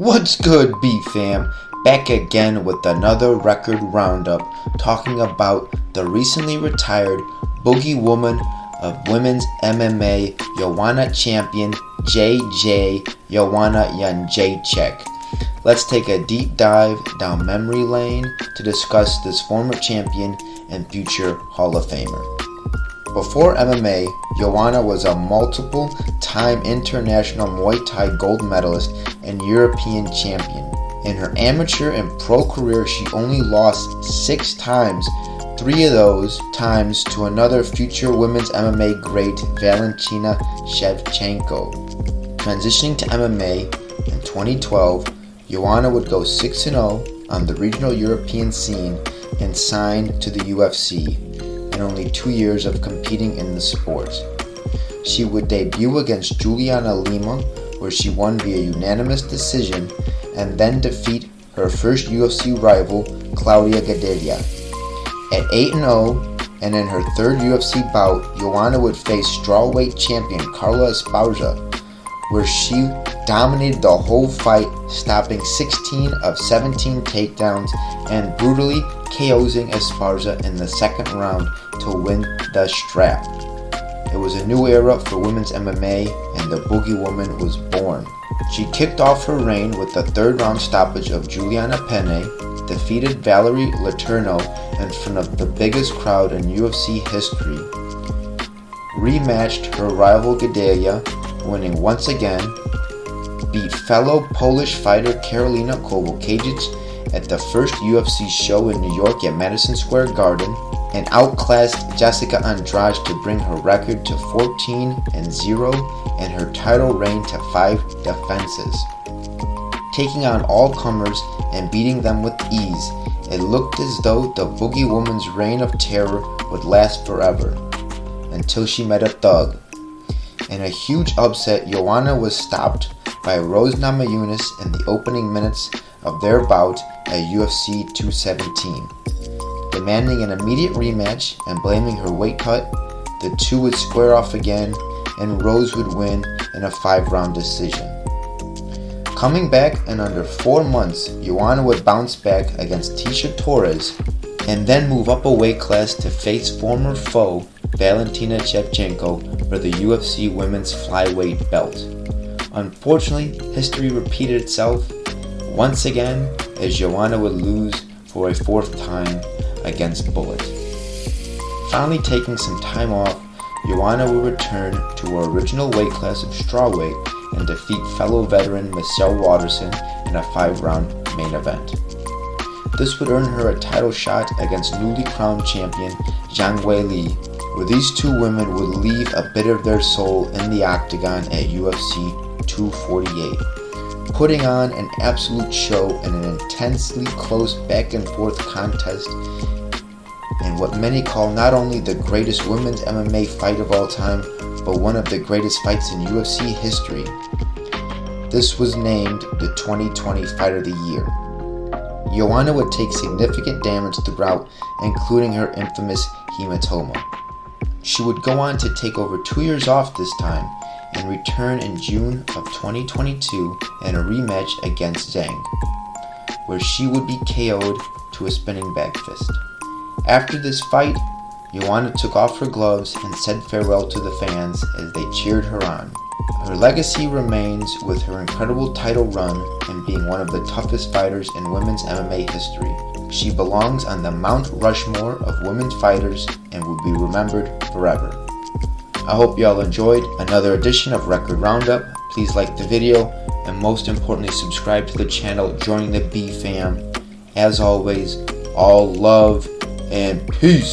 What's good, B fam? Back again with another record roundup talking about the recently retired boogie woman of women's MMA, Joanna champion Joanna Jedrzejczyk. Let's take a deep dive down memory lane to discuss this former champion and future Hall of Famer. Before MMA, Joanna was a multiple-time international Muay Thai gold medalist and European champion. In her amateur and pro career, she only lost 6 times, 3 of those times to another future women's MMA great, Joanna Jedrzejczyk. Transitioning to MMA in 2012, Joanna would go 6-0 on the regional European scene and signed to the UFC. In only 2 years of competing in the sport. She would debut against Juliana Lima, where she won via unanimous decision, and then defeat her first UFC rival, Claudia Gadelha. At 8-0, and in her third UFC bout, Joanna would face strawweight champion Carla Esparza, where she dominated the whole fight, stopping 16 of 17 takedowns and brutally KO'ing Esparza in the second round to win the strap. It was a new era for women's MMA, and the Boogie Woman was born. She kicked off her reign with the third round stoppage of Juliana Penne, defeated Valerie Letourneau in front of the biggest crowd in UFC history, rematched her rival Gadelha, winning once again, beat fellow Polish fighter Karolina Kowalkiewicz at the first UFC show in New York at Madison Square Garden, and outclassed Jessica Andrade to bring her record to 14-0 and her title reign to 5 defenses. Taking on all comers and beating them with ease, it looked as though the Boogie Woman's reign of terror would last forever, until she met a thug. In a huge upset, Joanna was stopped by Rose Namajunas in the opening minutes of their bout at UFC 217. Demanding an immediate rematch and blaming her weight cut, the two would square off again and Rose would win in a 5-round decision. Coming back in under 4 months, Joanna would bounce back against Tecia Torres and then move up a weight class to face former foe Valentina Shevchenko for the UFC Women's Flyweight belt. Unfortunately, history repeated itself once again as Joanna would lose for a 4th time against Bullet. Finally taking some time off, Joanna would return to her original weight class of strawweight and defeat fellow veteran Michelle Waterson in a 5-round main event. This would earn her a title shot against newly crowned champion Zhang Weili, where these two women would leave a bit of their soul in the octagon at UFC 248, putting on an absolute show in an intensely close back and forth contest in what many call not only the greatest women's MMA fight of all time, but one of the greatest fights in UFC history. This was named the 2020 Fight of the Year. Joanna would take significant damage throughout, including her infamous hematoma. She would go on to take over 2 years off this time and return in June of 2022 in a rematch against Zhang, where she would be KO'd to a spinning back fist. After this fight, Joanna took off her gloves and said farewell to the fans as they cheered her on. Her legacy remains with her incredible title run and being one of the toughest fighters in women's MMA history. She belongs on the Mount Rushmore of women's fighters and will be remembered forever. I hope y'all enjoyed another edition of Record Roundup. Please like the video and most importantly subscribe to the channel, join the B fam. As always, all love and peace.